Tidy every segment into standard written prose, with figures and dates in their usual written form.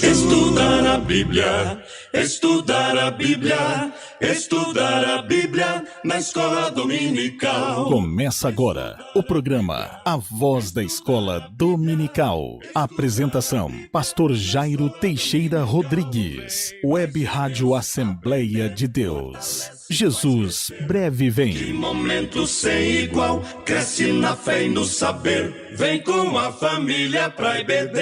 Estudar a Bíblia, estudar a Bíblia, estudar a Bíblia na escola dominical. Começa agora o programa A Voz da Escola Dominical. Apresentação: Pastor Jairo Teixeira Rodrigues. Web Rádio Assembleia de Deus. Jesus breve vem. Que momento sem igual, cresce na fé e no saber. Vem com a família pra IBD.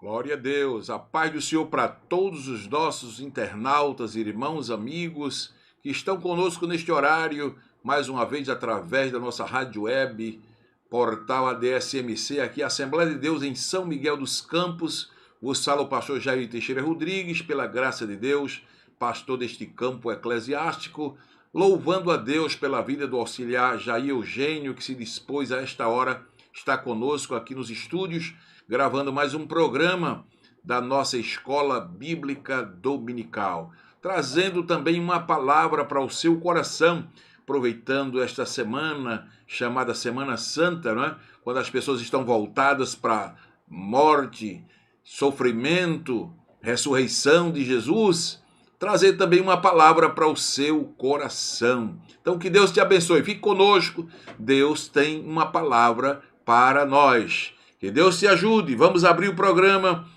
Glória a Deus, a paz do Senhor para todos os nossos internautas, irmãos, amigos que estão conosco neste horário, mais uma vez através da nossa rádio web, portal ADSMC, aqui Assembleia de Deus em São Miguel dos Campos. Vos fala o pastor Jair Teixeira Rodrigues, pela graça de Deus, pastor deste campo eclesiástico, louvando a Deus pela vida do auxiliar Jair Eugênio, que se dispôs a esta hora estar conosco aqui nos estúdios, gravando mais um programa da nossa Escola Bíblica Dominical, trazendo também uma palavra para o seu coração, aproveitando esta semana, chamada Semana Santa, né? Quando as pessoas estão voltadas para morte, sofrimento, ressurreição de Jesus, trazer também uma palavra para o seu coração. Então que Deus te abençoe, fique conosco, Deus tem uma palavra para nós. Que Deus te ajude. Vamos abrir o programa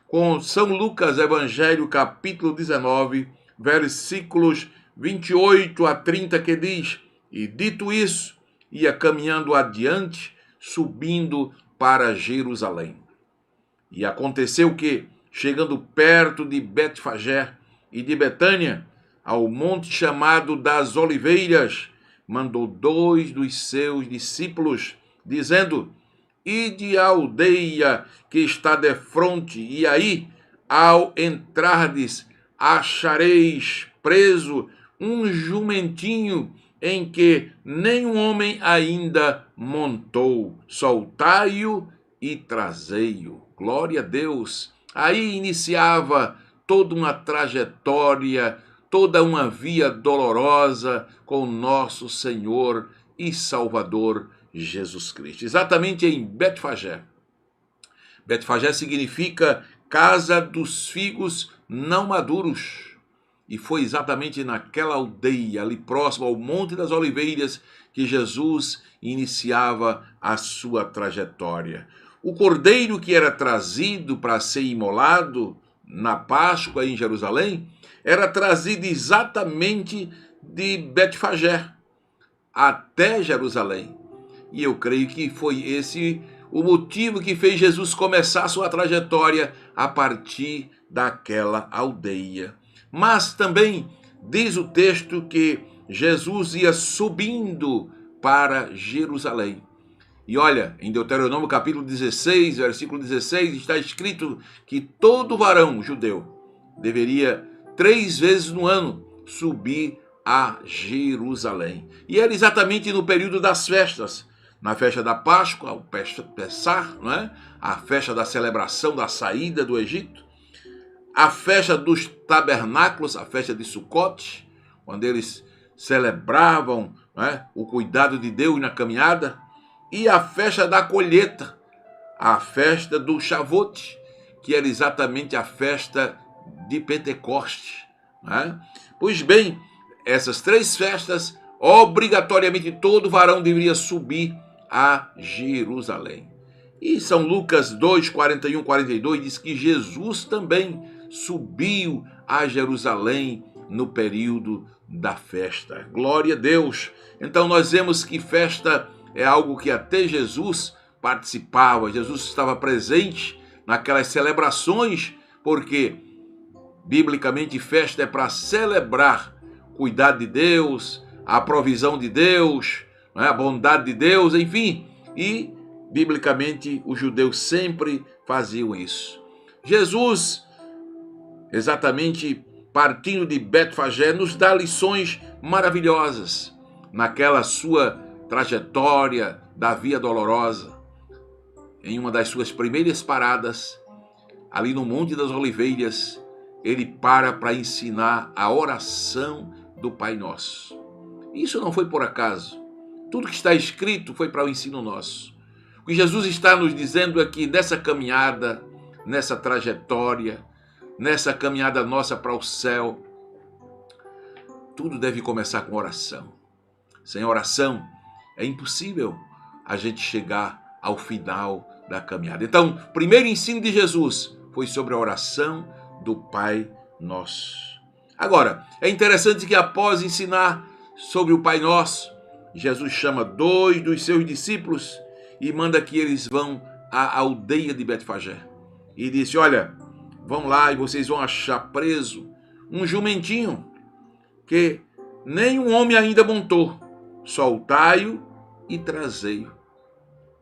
com São Lucas Evangelho, capítulo 19, versículos 28 a 30, que diz: E dito isso, ia caminhando adiante, subindo para Jerusalém. E aconteceu que, chegando perto de Betfagé e de Betânia, ao monte chamado das Oliveiras, mandou 2 dos seus discípulos, dizendo: Ide à aldeia que está defronte, e aí, ao entrardes, achareis preso um jumentinho em que nenhum homem ainda montou. Soltai-o e trazei-o. Glória a Deus. Aí iniciava toda uma trajetória, toda uma via dolorosa com nosso Senhor e Salvador Jesus Cristo. Exatamente em Betfagé. Betfagé significa casa dos figos não maduros. E foi exatamente naquela aldeia, ali próximo ao Monte das Oliveiras, que Jesus iniciava a sua trajetória. O cordeiro que era trazido para ser imolado na Páscoa em Jerusalém era trazido exatamente de Betfagé até Jerusalém. E eu creio que foi esse o motivo que fez Jesus começar a sua trajetória a partir daquela aldeia. Mas também diz o texto que Jesus ia subindo para Jerusalém. E olha, em Deuteronômio capítulo 16, versículo 16, está escrito que todo varão judeu deveria 3 vezes no ano subir a Jerusalém. E era exatamente no período das festas, na festa da Páscoa, o Pessah, não é? A festa da celebração da saída do Egito, a festa dos tabernáculos, a festa de Sucote, quando eles celebravam, não é? O cuidado de Deus na caminhada, e a festa da colheita, a festa do Shavuot, que era exatamente a festa de Pentecoste. Não é? Pois bem, essas 3 festas, obrigatoriamente todo varão deveria subir a Jerusalém. E São Lucas 2, 41, 42 diz que Jesus também subiu a Jerusalém no período da festa. Glória a Deus! Então nós vemos que festa é algo que até Jesus participava, Jesus estava presente naquelas celebrações, porque biblicamente festa é para celebrar o cuidado de Deus, a provisão de Deus, a bondade de Deus, enfim. E biblicamente os judeus sempre faziam isso. Jesus, exatamente partindo de Betfagé, nos dá lições maravilhosas naquela sua trajetória da via dolorosa. Em uma das suas primeiras paradas, ali no Monte das Oliveiras, ele para ensinar a oração do Pai Nosso. Isso não foi por acaso. Tudo que está escrito foi para o ensino nosso. O que Jesus está nos dizendo é que nessa caminhada, nessa trajetória, nessa caminhada nossa para o céu, tudo deve começar com oração. Sem oração, é impossível a gente chegar ao final da caminhada. Então, o primeiro ensino de Jesus foi sobre a oração do Pai Nosso. Agora, é interessante que após ensinar sobre o Pai Nosso, Jesus chama 2 dos seus discípulos e manda que eles vão à aldeia de Betfagé. E disse, olha, vão lá e vocês vão achar preso um jumentinho que nenhum homem ainda montou. Soltai-o e trazei-o.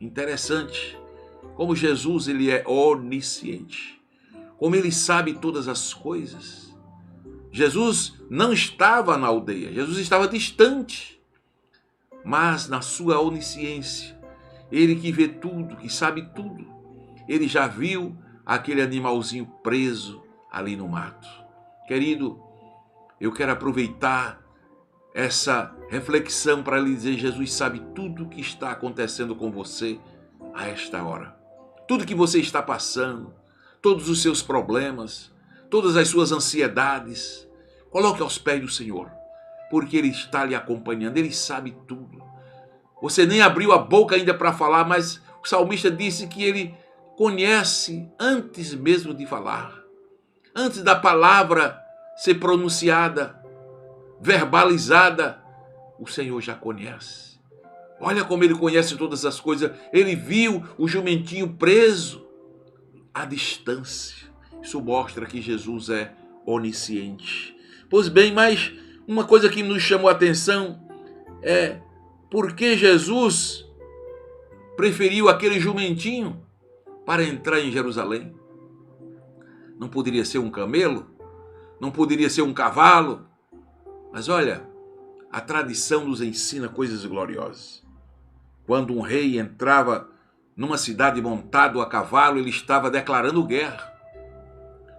Interessante como Jesus ele é onisciente, como ele sabe todas as coisas. Jesus não estava na aldeia, Jesus estava distante, mas na sua onisciência, ele que vê tudo, que sabe tudo, ele já viu aquele animalzinho preso ali no mato. Querido, eu quero aproveitar essa reflexão para lhe dizer, Jesus sabe tudo o que está acontecendo com você a esta hora. Tudo que você está passando, todos os seus problemas, todas as suas ansiedades, coloque aos pés do Senhor, porque Ele está lhe acompanhando, Ele sabe tudo. Você nem abriu a boca ainda para falar, mas o salmista disse que Ele conhece antes mesmo de falar, antes da palavra ser pronunciada, verbalizada, o Senhor já conhece. Olha como Ele conhece todas as coisas. Ele viu o jumentinho preso à distância. Isso mostra que Jesus é onisciente. Pois bem, mas uma coisa que nos chamou a atenção é por que Jesus preferiu aquele jumentinho para entrar em Jerusalém. Não poderia ser um camelo? Não poderia ser um cavalo? Mas olha, a tradição nos ensina coisas gloriosas. Quando um rei entrava numa cidade montado a cavalo, ele estava declarando guerra.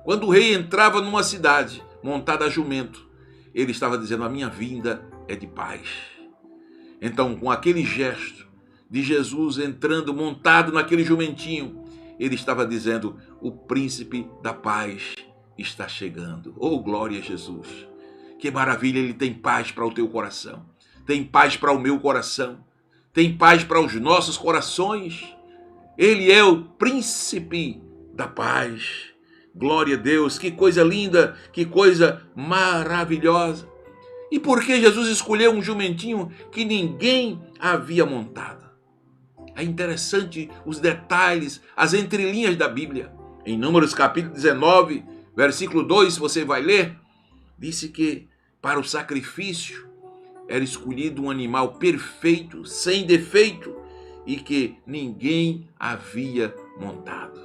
Quando o rei entrava numa cidade montada a jumento, ele estava dizendo, a minha vinda é de paz. Então, com aquele gesto de Jesus entrando montado naquele jumentinho, ele estava dizendo, o príncipe da paz está chegando. Oh, glória a Jesus! Que maravilha, Ele tem paz para o teu coração, tem paz para o meu coração, tem paz para os nossos corações. Ele é o príncipe da paz. Glória a Deus, que coisa linda, que coisa maravilhosa. E por que Jesus escolheu um jumentinho que ninguém havia montado? É interessante os detalhes, as entrelinhas da Bíblia. Em Números capítulo 19, versículo 2, você vai ler, disse que para o sacrifício era escolhido um animal perfeito, sem defeito, e que ninguém havia montado.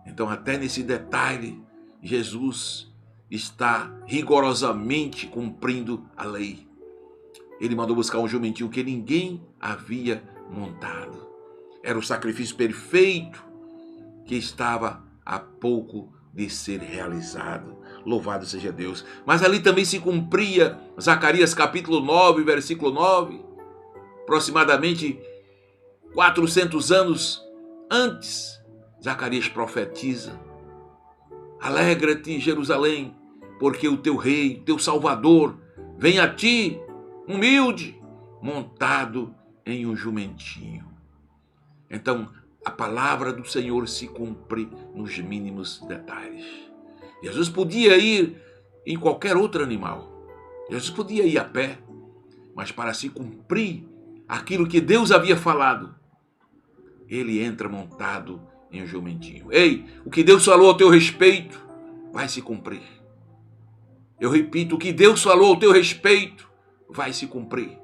Então, até nesse detalhe, Jesus está rigorosamente cumprindo a lei. Ele mandou buscar um jumentinho que ninguém havia montado. Era o sacrifício perfeito que estava a pouco de ser realizado. Louvado seja Deus. Mas ali também se cumpria Zacarias capítulo 9, versículo 9. Aproximadamente 400 anos antes, Zacarias profetiza. Alegra-te, Jerusalém, porque o teu rei, teu salvador, vem a ti, humilde, montado em um jumentinho. Então, a palavra do Senhor se cumpre nos mínimos detalhes. Jesus podia ir em qualquer outro animal. Jesus podia ir a pé. Mas para se cumprir aquilo que Deus havia falado, ele entra montado em um jumentinho. Ei, o que Deus falou ao teu respeito vai se cumprir. Eu repito, o que Deus falou ao teu respeito vai se cumprir.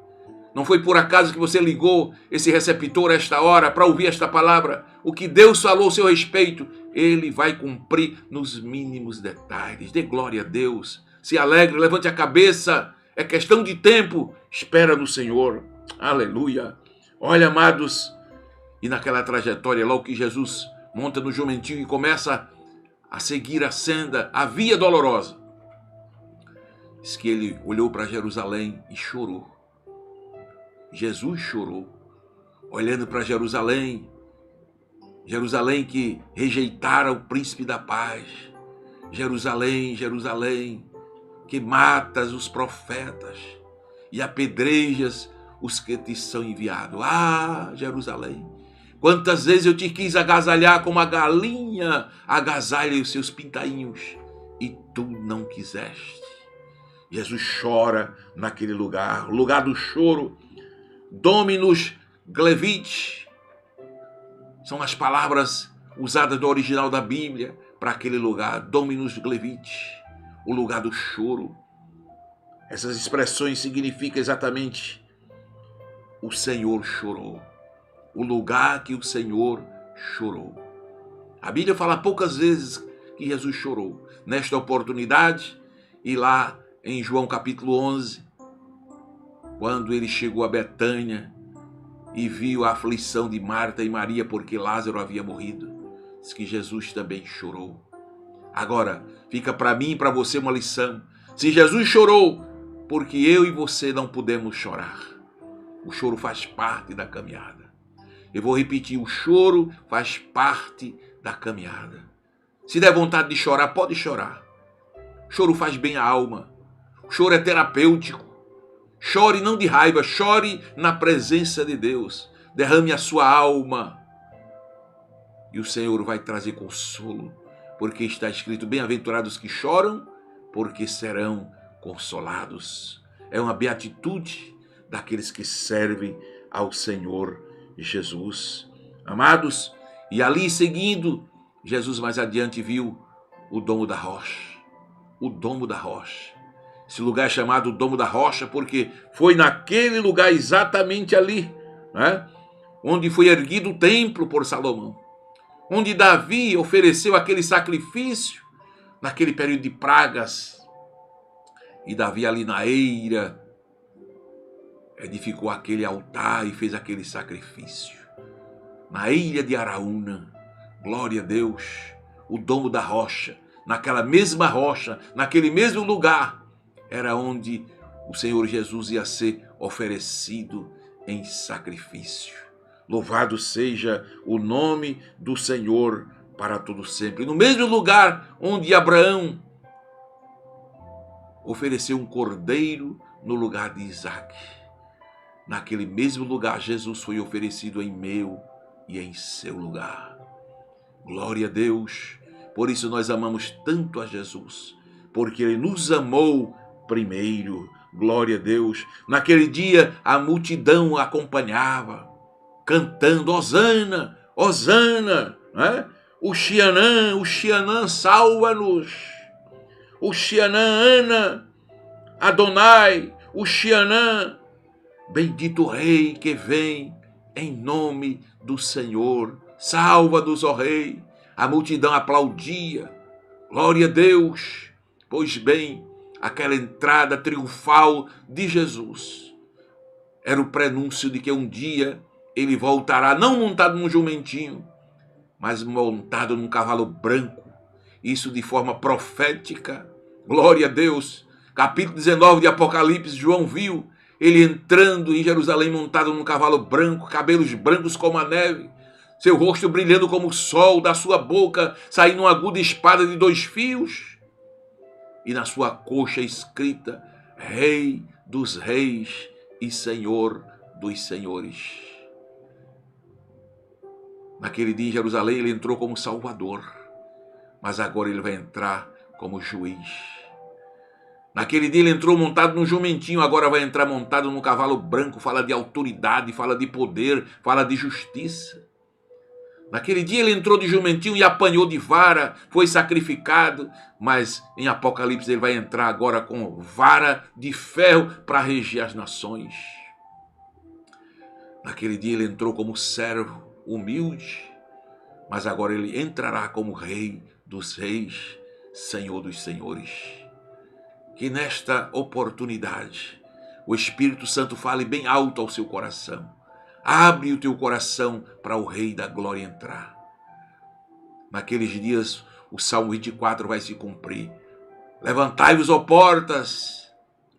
Não foi por acaso que você ligou esse receptor a esta hora para ouvir esta palavra. O que Deus falou ao seu respeito, Ele vai cumprir nos mínimos detalhes. Dê glória a Deus. Se alegre, levante a cabeça. É questão de tempo. Espera no Senhor. Aleluia. Olha, amados, e naquela trajetória, logo que Jesus monta no jumentinho e começa a seguir a senda, a via dolorosa, Diz que ele olhou para Jerusalém e chorou. Jesus chorou, olhando para Jerusalém. Jerusalém que rejeitara o príncipe da paz. Jerusalém, Jerusalém, que matas os profetas e apedrejas os que te são enviados. Ah, Jerusalém, quantas vezes eu te quis agasalhar como a galinha agasalha os seus pintainhos e tu não quiseste. Jesus chora naquele lugar, o lugar do choro. Dominus Glevit são as palavras usadas no original da Bíblia para aquele lugar. Dominus Glevit, o lugar do choro. Essas expressões significam exatamente o Senhor chorou, o lugar que o Senhor chorou. A Bíblia fala poucas vezes que Jesus chorou. Nesta oportunidade, e lá em João capítulo 11, quando ele chegou a Betânia e viu a aflição de Marta e Maria porque Lázaro havia morrido, diz que Jesus também chorou. Agora, fica para mim e para você uma lição. Se Jesus chorou, porque eu e você não podemos chorar. O choro faz parte da caminhada. Eu vou repetir, o choro faz parte da caminhada. Se der vontade de chorar, pode chorar. O choro faz bem à alma. O choro é terapêutico. Chore não de raiva, chore na presença de Deus. Derrame a sua alma. E o Senhor vai trazer consolo, porque está escrito, bem-aventurados que choram, porque serão consolados. É uma beatitude daqueles que servem ao Senhor Jesus. Amados, e ali seguindo, Jesus mais adiante viu o Domo da Rocha. O Domo da Rocha. Esse lugar é chamado Domo da Rocha porque foi naquele lugar exatamente ali, né, onde foi erguido o templo por Salomão. Onde Davi ofereceu aquele sacrifício naquele período de pragas. E Davi ali na eira edificou aquele altar e fez aquele sacrifício. Na ilha de Araúna, glória a Deus, o Domo da Rocha, naquela mesma rocha, naquele mesmo lugar, era onde o Senhor Jesus ia ser oferecido em sacrifício. Louvado seja o nome do Senhor para todo sempre. No mesmo lugar onde Abraão ofereceu um cordeiro no lugar de Isaac, naquele mesmo lugar Jesus foi oferecido em meu e em seu lugar. Glória a Deus. Por isso nós amamos tanto a Jesus, porque Ele nos amou primeiro. Glória a Deus. Naquele dia a multidão o acompanhava, cantando Hosana, Hosana, né? O Xianã, salva-nos. O Xianã, Ana, Adonai, o Xianã, bendito o Rei que vem em nome do Senhor. Salva-nos, ó Rei. A multidão aplaudia. Glória a Deus. Pois bem, aquela entrada triunfal de Jesus era o prenúncio de que um dia ele voltará, não montado num jumentinho, mas montado num cavalo branco. Isso de forma profética. Glória a Deus. Capítulo 19 de Apocalipse, João viu ele entrando em Jerusalém montado num cavalo branco, cabelos brancos como a neve, seu rosto brilhando como o sol, da sua boca saindo uma aguda espada de 2 fios, e na sua coxa escrita, Rei dos Reis e Senhor dos Senhores. Naquele dia em Jerusalém ele entrou como Salvador, mas agora ele vai entrar como juiz. Naquele dia ele entrou montado num jumentinho, agora vai entrar montado num cavalo branco, fala de autoridade, fala de poder, fala de justiça. Naquele dia ele entrou de jumentinho e apanhou de vara, foi sacrificado, mas em Apocalipse ele vai entrar agora com vara de ferro para reger as nações. Naquele dia ele entrou como servo humilde, mas agora ele entrará como Rei dos Reis, Senhor dos Senhores. Que nesta oportunidade o Espírito Santo fale bem alto ao seu coração. Abre o teu coração para o Rei da Glória entrar. Naqueles dias o Salmo 24 vai se cumprir. Levantai-vos, ó portas,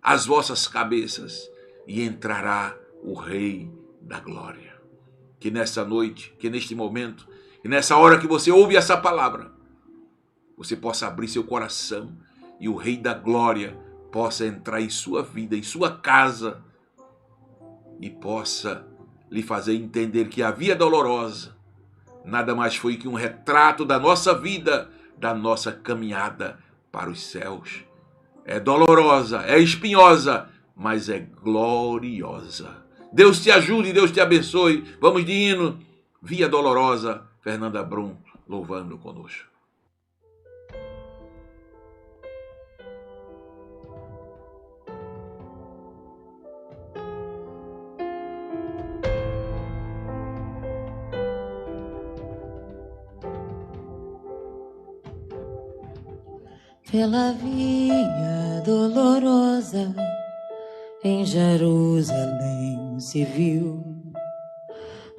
as vossas cabeças e entrará o Rei da Glória. Que nessa noite, que neste momento, e nessa hora que você ouve essa palavra, você possa abrir seu coração e o Rei da Glória possa entrar em sua vida, em sua casa, e possa lhe fazer entender que a via dolorosa nada mais foi que um retrato da nossa vida, da nossa caminhada para os céus. É dolorosa, é espinhosa, mas é gloriosa. Deus te ajude, Deus te abençoe. Vamos de hino, Via Dolorosa, Fernanda Brum, louvando conosco. Pela via dolorosa em Jerusalém se viu,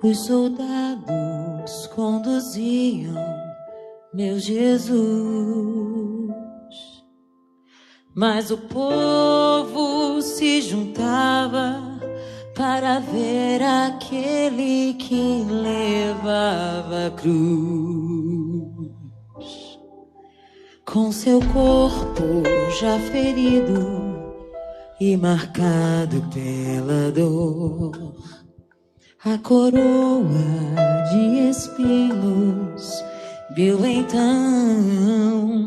os soldados conduziam meu Jesus, mas o povo se juntava para ver aquele que levava a cruz. Com seu corpo já ferido e marcado pela dor, a coroa de espinhos viu então,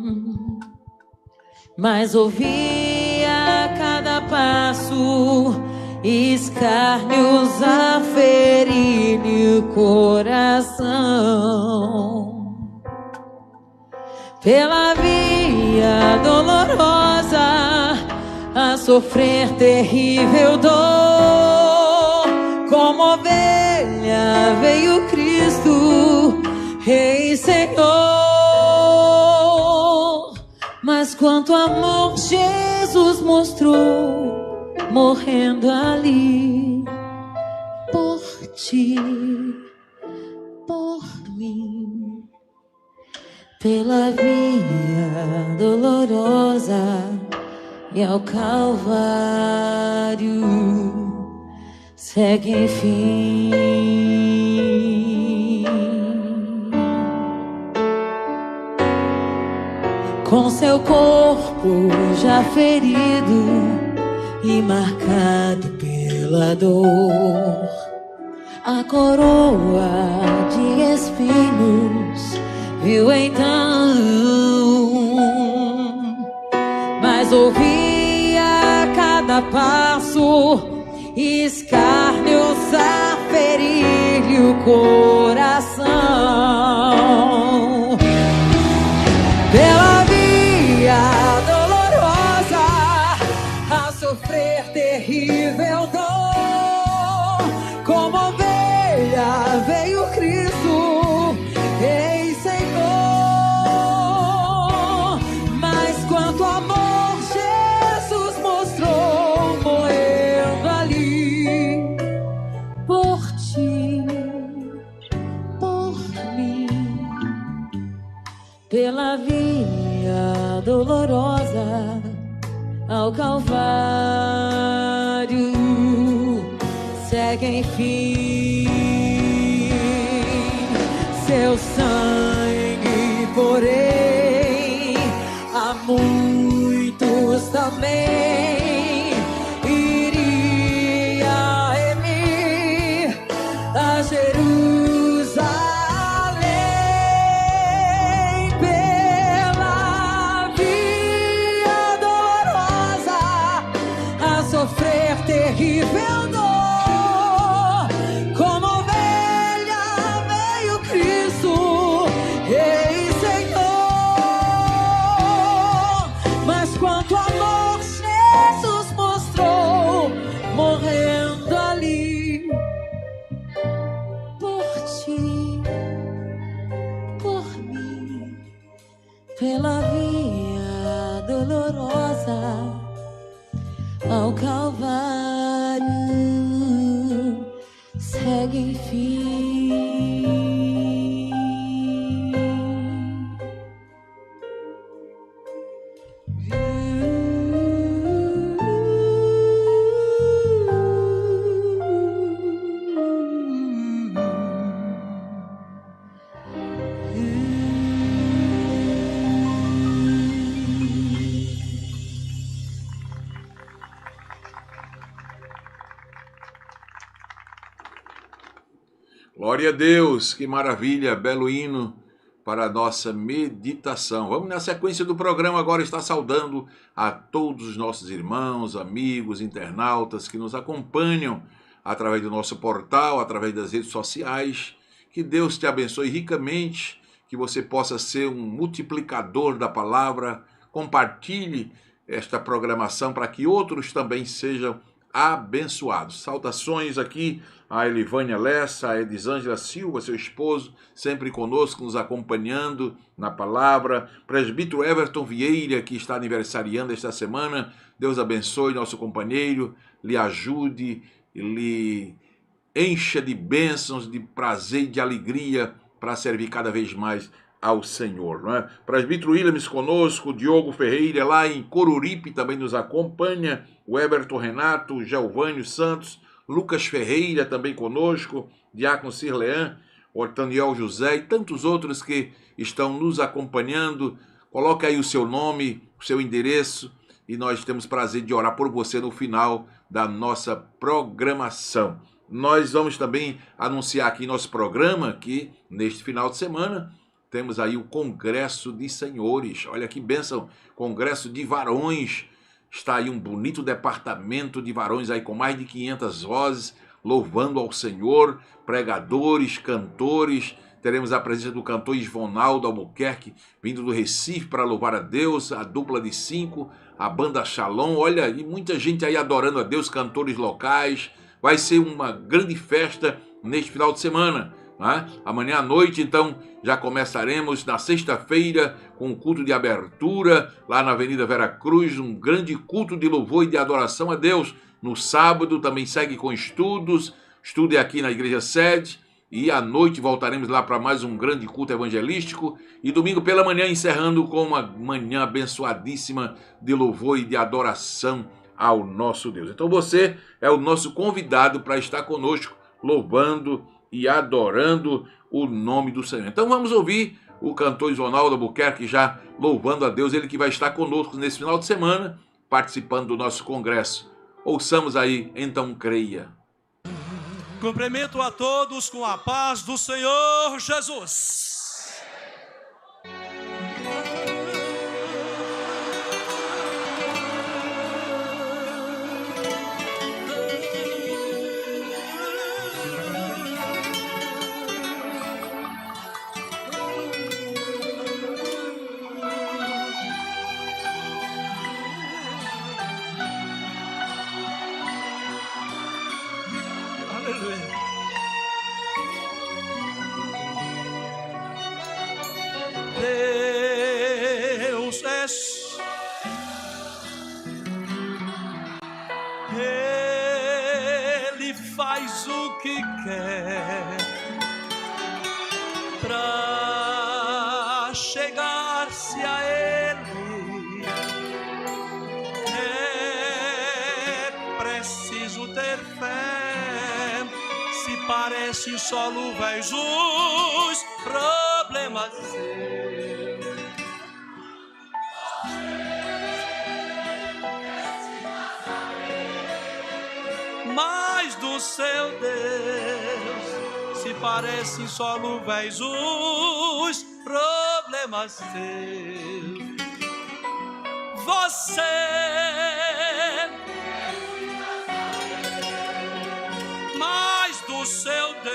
mas ouvia a cada passo escárnios a ferir-lhe o coração. Pela via dolorosa a sofrer terrível dor, como ovelha veio Cristo, Rei e Senhor. Mas quanto amor Jesus mostrou, morrendo ali por ti, por mim. Pela via dolorosa e ao Calvário segue enfim. Com seu corpo já ferido e marcado pela dor, a coroa de espinhos viu então, mas ouvia a cada passo escárnios a ferir-lhe o coração. Pela via dolorosa a sofrer terrível dor, como ovelha veio Cristo, Rei e Senhor. Mas quanto amor Jesus mostrou, morrendo ali por ti, por mim. Pela via dolorosa ao Calvário segue enfim. Seu sangue, porém, a muitos também iria remir a Jerusalém. Pela via dolorosa a sofrer terrível dor, como ovelha veio Cristo, Rei e Senhor. Mas quanto amor Jesus mostrou, morrendo ali por ti, por mim. Pela via dolorosa ao Calvário segue enfim. Glória a Deus, que maravilha, belo hino para a nossa meditação. Vamos na sequência do programa agora estar saudando a todos os nossos irmãos, amigos, internautas que nos acompanham através do nosso portal, através das redes sociais. Que Deus te abençoe ricamente, que você possa ser um multiplicador da palavra. Compartilhe esta programação para que outros também sejam abençoados. Saudações aqui a Elivânia Lessa, a Edisângela Silva, seu esposo, sempre conosco, nos acompanhando na palavra. Presbítero Everton Vieira, que está aniversariando esta semana. Deus abençoe nosso companheiro, lhe ajude, lhe encha de bênçãos, de prazer e de alegria para servir cada vez mais ao Senhor, não é? Presbítero Williams conosco, Diogo Ferreira lá em Coruripe também nos acompanha, o Everton Renato, o Gelvânio Santos, Lucas Ferreira também conosco, Diácono Cirlean, Otaniel José e tantos outros que estão nos acompanhando. Coloque aí o seu nome, o seu endereço e nós temos prazer de orar por você no final da nossa programação. Nós vamos também anunciar aqui em nosso programa que neste final de semana temos aí o Congresso de Senhores. Olha que bênção, Congresso de Varões. Está aí um bonito departamento de varões aí com mais de 500 vozes, louvando ao Senhor, pregadores, cantores. Teremos a presença do cantor Isvonaldo Albuquerque, vindo do Recife para louvar a Deus, a dupla de 5, a banda Shalom. Olha, e muita gente aí adorando a Deus, cantores locais. Vai ser uma grande festa neste final de semana. Amanhã à noite, então, já começaremos na sexta-feira com o culto de abertura lá na Avenida Vera Cruz, um grande culto de louvor e de adoração a Deus. No sábado também segue com estudo é aqui na Igreja Sede, e à noite voltaremos lá para mais um grande culto evangelístico, e domingo pela manhã encerrando com uma manhã abençoadíssima de louvor e de adoração ao nosso Deus. Então você é o nosso convidado para estar conosco, louvando e adorando o nome do Senhor. Então vamos ouvir o cantor Isvonaldo Albuquerque já louvando a Deus, ele que vai estar conosco nesse final de semana, participando do nosso congresso. Ouçamos aí, então creia. Cumprimento a todos com a paz do Senhor Jesus. Deus é, Ele faz o que quer para chegar-se a Ele. É preciso ter fé, se parece insolúveis os problemas seus. Mas do seu Deus se parecem insolúveis os problemas seus. Você mais do seu Deus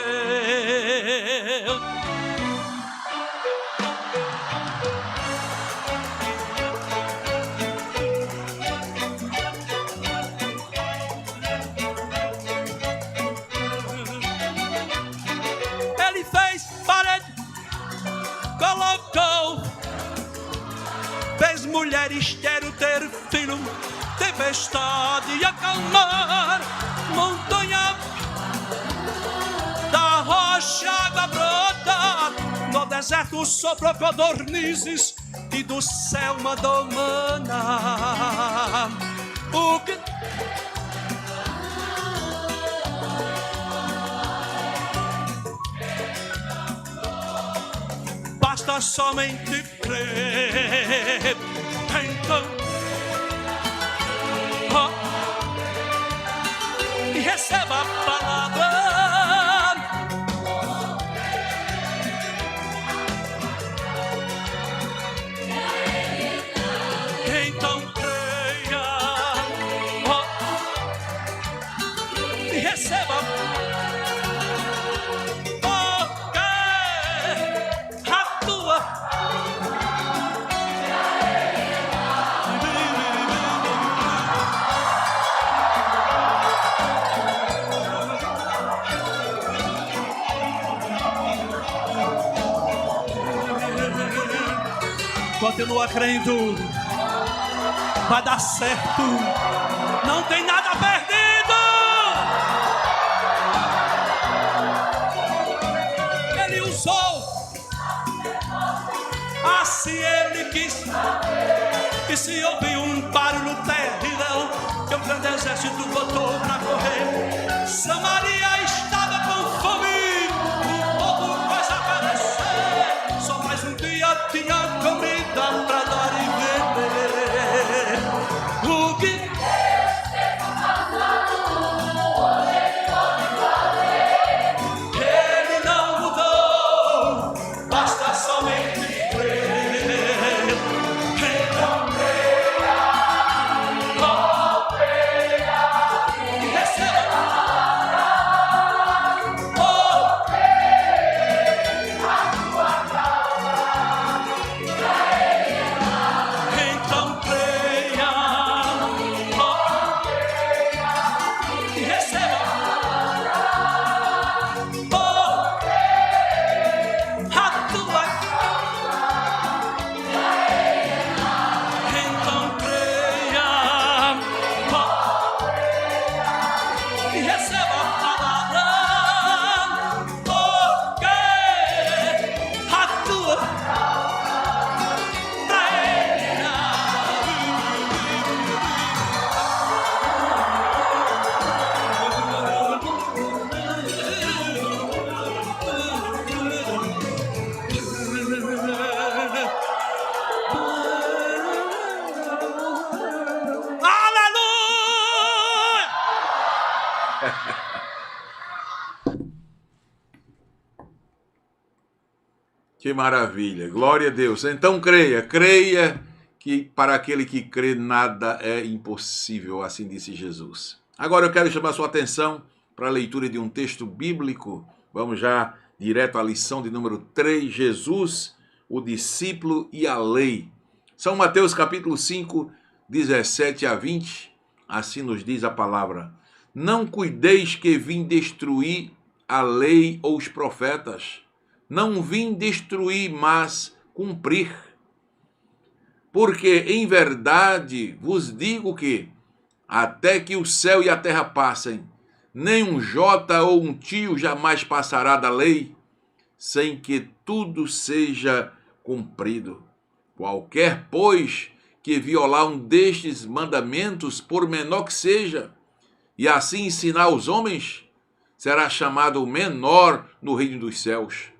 mulheres quero ter filho, tempestade acalmar, montanha da rocha água brota, no deserto soprou codornizes e do céu mandou maná. O que basta somente crer. Então, e receba a palavra. Continua crendo. Vai dar certo. Não tem nada perdido. Ele usou. Assim ele quis. E se ouvir um barulho terrível, que um grande exército botou pra correr. Samaria estava com fome. O povo quase aparecer. Só mais um dia tinha comida pra dar e beber. O que ele não mudou, basta somente crer. Então creia, oh, creia e receba. Oh, creia a tua causa, então creia, oh, creia e receba. Oh, a tua então creia, oh, e receba a palavra. Oh, a tua Aleluia! Que maravilha, glória a Deus. Então creia que para aquele que crê nada é impossível, assim disse Jesus. Agora eu quero chamar sua atenção para a leitura de um texto bíblico. Vamos já direto à lição de número 3, Jesus, o discípulo e a lei. São Mateus capítulo 5, 17 a 20, assim nos diz a palavra. Não cuideis que vim destruir a lei ou os profetas. Não vim destruir, mas cumprir. Porque, em verdade, vos digo que, até que o céu e a terra passem, nem um jota ou um tio jamais passará da lei, sem que tudo seja cumprido. Qualquer, pois, que violar um destes mandamentos, por menor que seja, e assim ensinar os homens, será chamado o menor no reino dos céus.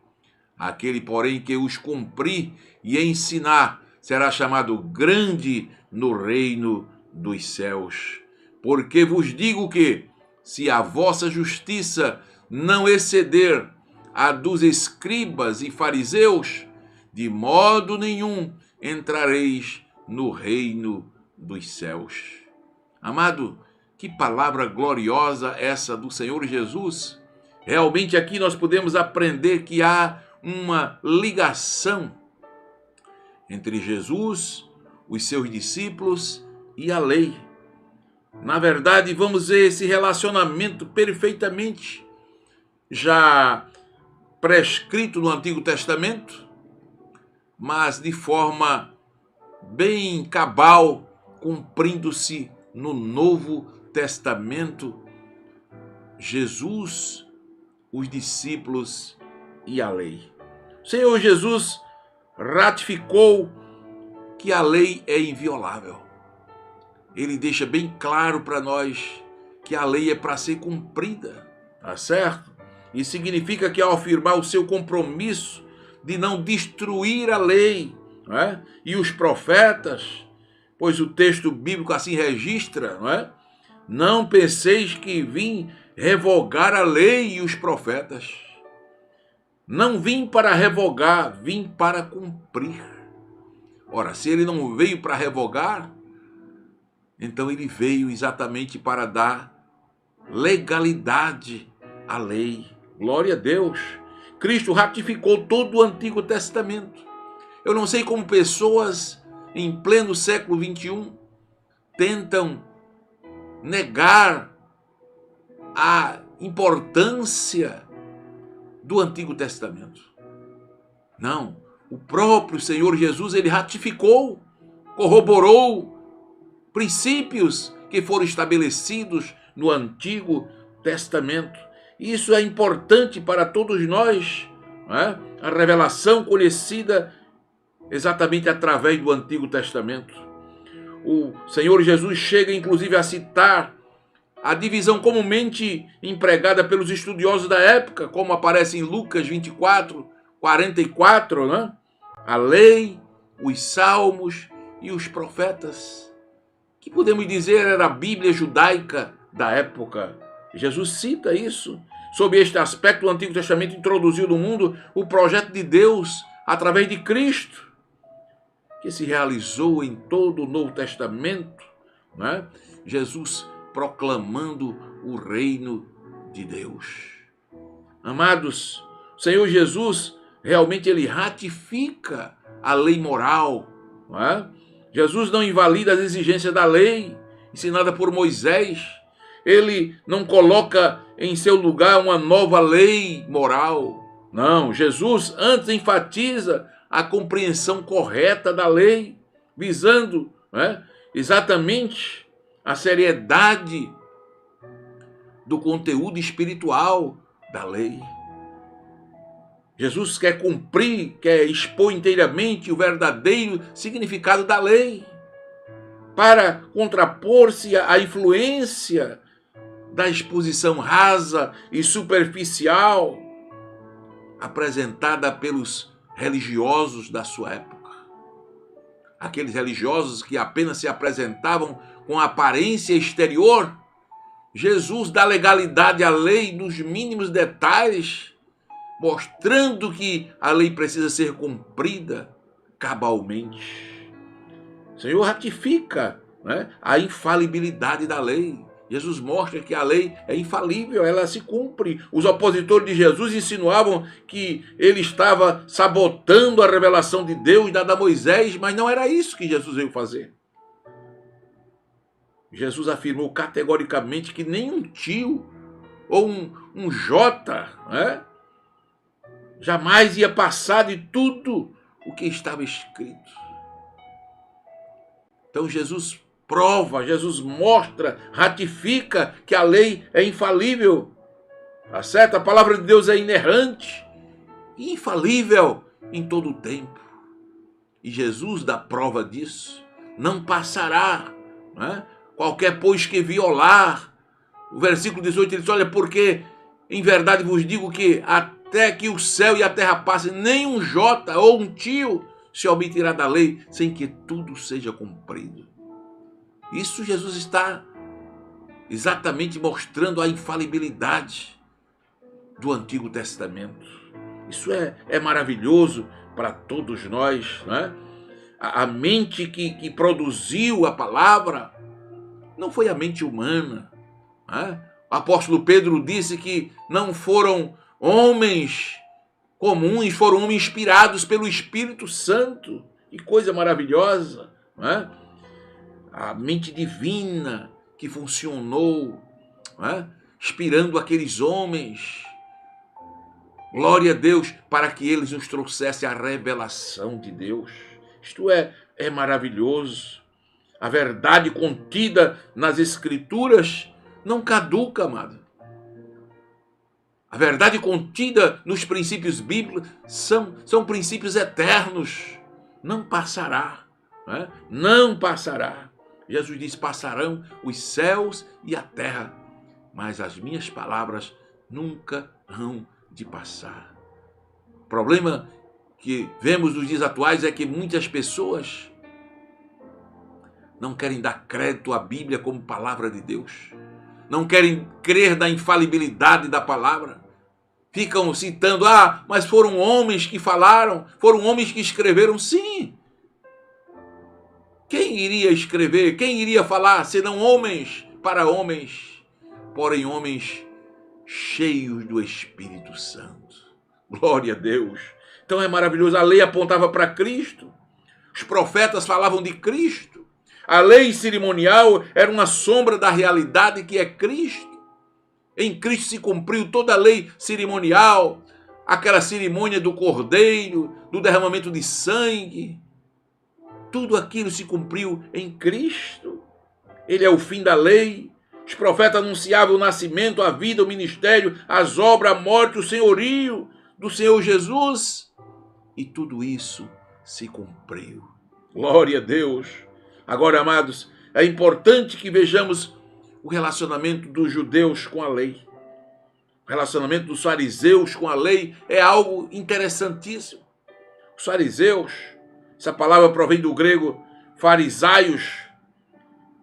Aquele, porém, que os cumprir e ensinar, será chamado grande no reino dos céus. Porque vos digo que, se a vossa justiça não exceder a dos escribas e fariseus, de modo nenhum entrareis no reino dos céus. Amado, que palavra gloriosa essa do Senhor Jesus. Realmente aqui nós podemos aprender que há uma ligação entre Jesus, os seus discípulos e a lei. Na verdade, vamos ver esse relacionamento perfeitamente já prescrito no Antigo Testamento, mas de forma bem cabal, cumprindo-se no Novo Testamento. Jesus, os discípulos e a lei. O Senhor Jesus ratificou que a lei é inviolável. Ele deixa bem claro para nós que a lei é para ser cumprida, tá certo? E significa que ao afirmar o seu compromisso de não destruir a lei, não é? E os profetas, pois o texto bíblico assim registra, não é? Não penseis que vim revogar a lei e os profetas. Não vim para revogar, vim para cumprir. Ora, se ele não veio para revogar, então ele veio exatamente para dar legalidade à lei. Glória a Deus. Cristo ratificou todo o Antigo Testamento. Eu não sei como pessoas em pleno século XXI tentam negar a importância do Antigo Testamento. Não, o próprio Senhor Jesus, ele ratificou, corroborou princípios que foram estabelecidos no Antigo Testamento. Isso é importante para todos nós, não é? A revelação conhecida exatamente através do Antigo Testamento. O Senhor Jesus chega inclusive a citar a divisão comumente empregada pelos estudiosos da época, como aparece em Lucas 24, 44, né? A lei, os salmos e os profetas, que podemos dizer era a Bíblia judaica da época. Jesus cita isso. Sob este aspecto, o Antigo Testamento introduziu no mundo o projeto de Deus através de Cristo, que se realizou em todo o Novo Testamento, né? Jesus proclamando o reino de Deus. Amados, o Senhor Jesus realmente ele ratifica a lei moral, não é? Jesus não invalida as exigências da lei ensinada por Moisés. Ele não coloca em seu lugar uma nova lei moral. Não, Jesus antes enfatiza a compreensão correta da lei, visando, né, exatamente a seriedade do conteúdo espiritual da lei. Jesus quer cumprir, quer expor inteiramente o verdadeiro significado da lei, para contrapor-se à influência da exposição rasa e superficial apresentada pelos religiosos da sua época. Aqueles religiosos que apenas se apresentavam com aparência exterior. Jesus dá legalidade à lei nos mínimos detalhes, mostrando que a lei precisa ser cumprida cabalmente. O Senhor ratifica, né, a infalibilidade da lei. Jesus mostra que a lei é infalível, ela se cumpre. Os opositores de Jesus insinuavam que ele estava sabotando a revelação de Deus dada a Moisés, mas não era isso que Jesus veio fazer. Jesus afirmou categoricamente que nem um tio ou um jota, né, jamais ia passar de tudo o que estava escrito. Então Jesus prova, Jesus mostra, ratifica que a lei é infalível. Tá certo? A palavra de Deus é inerrante e infalível em todo o tempo. E Jesus dá prova disso. Não passará, né? Qualquer, pois, que violar. O versículo 18 ele diz, olha, porque em verdade vos digo que até que o céu e a terra passem, nem um jota ou um tio se omitirá da lei, sem que tudo seja cumprido. Isso Jesus está exatamente mostrando a infalibilidade do Antigo Testamento. Isso é maravilhoso para todos nós, né? A mente que produziu a palavra não foi a mente humana, né? O apóstolo Pedro disse que não foram homens comuns, foram homens inspirados pelo Espírito Santo. Que coisa maravilhosa, né? A mente divina que funcionou, né, inspirando aqueles homens. Glória a Deus, para que eles nos trouxessem a revelação de Deus. Isto é maravilhoso. A verdade contida nas Escrituras não caduca, amado. A verdade contida nos princípios bíblicos são princípios eternos. Não passará, né? Não passará. Jesus diz, passarão os céus e a terra, mas as minhas palavras nunca hão de passar. O problema que vemos nos dias atuais é que muitas pessoas não querem dar crédito à Bíblia como palavra de Deus. Não querem crer na infalibilidade da palavra. Ficam citando, mas foram homens que falaram, foram homens que escreveram. Sim. Quem iria escrever, quem iria falar, senão homens para homens, porém homens cheios do Espírito Santo. Glória a Deus. Então é maravilhoso. A lei apontava para Cristo. Os profetas falavam de Cristo. A lei cerimonial era uma sombra da realidade que é Cristo. Em Cristo se cumpriu toda a lei cerimonial, aquela cerimônia do cordeiro, do derramamento de sangue, tudo aquilo se cumpriu em Cristo. Ele é o fim da lei. Os profetas anunciavam o nascimento, a vida, o ministério, as obras, a morte, o senhorio do Senhor Jesus. E tudo isso se cumpriu. Glória a Deus. Agora, amados, é importante que vejamos o relacionamento dos judeus com a lei. O relacionamento dos fariseus com a lei é algo interessantíssimo. Os fariseus, essa palavra provém do grego farisaios,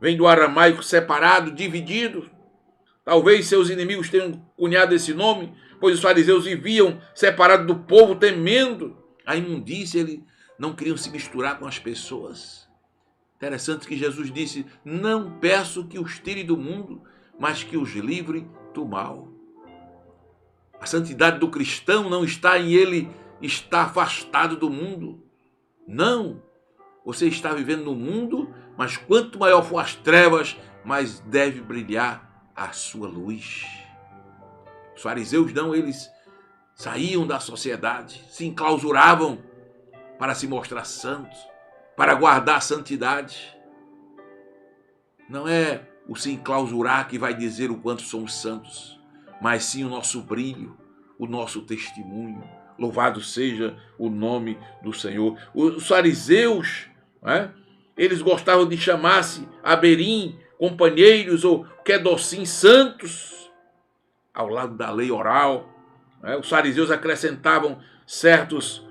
vem do aramaico separado, dividido. Talvez seus inimigos tenham cunhado esse nome, pois os fariseus viviam separados do povo, temendo a imundícia. Eles não queriam se misturar com as pessoas. Interessante que Jesus disse: não peço que os tire do mundo, mas que os livre do mal. A santidade do cristão não está em ele estar afastado do mundo. Não. Você está vivendo no mundo, mas quanto maior for as trevas, mais deve brilhar a sua luz. Os fariseus não, eles saíam da sociedade, se enclausuravam para se mostrar santos, para guardar a santidade. Não é o se enclausurar que vai dizer o quanto somos santos, mas sim o nosso brilho, o nosso testemunho. Louvado seja o nome do Senhor. Os fariseus, eles gostavam de chamar-se aberim, companheiros ou quedocim, santos, ao lado da lei oral. Os fariseus acrescentavam certos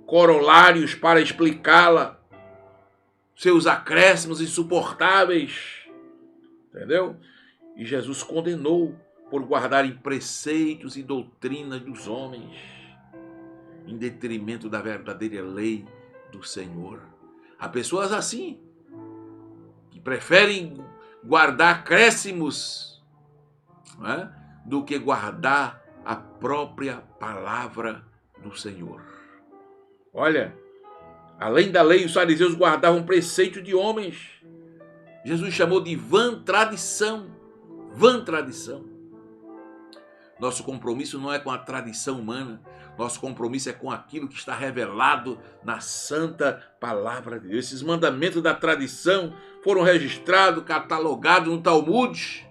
corolários para explicá-la, seus acréscimos insuportáveis, entendeu? E Jesus condenou por guardarem preceitos e doutrinas dos homens, em detrimento da verdadeira lei do Senhor. Há pessoas assim, que preferem guardar acréscimos, do que guardar a própria palavra do Senhor. Olha, além da lei, os fariseus guardavam preceito de homens. Jesus chamou de vã tradição. Vã tradição. Nosso compromisso não é com a tradição humana. Nosso compromisso é com aquilo que está revelado na santa palavra de Deus. Esses mandamentos da tradição foram registrados, catalogados no Talmud,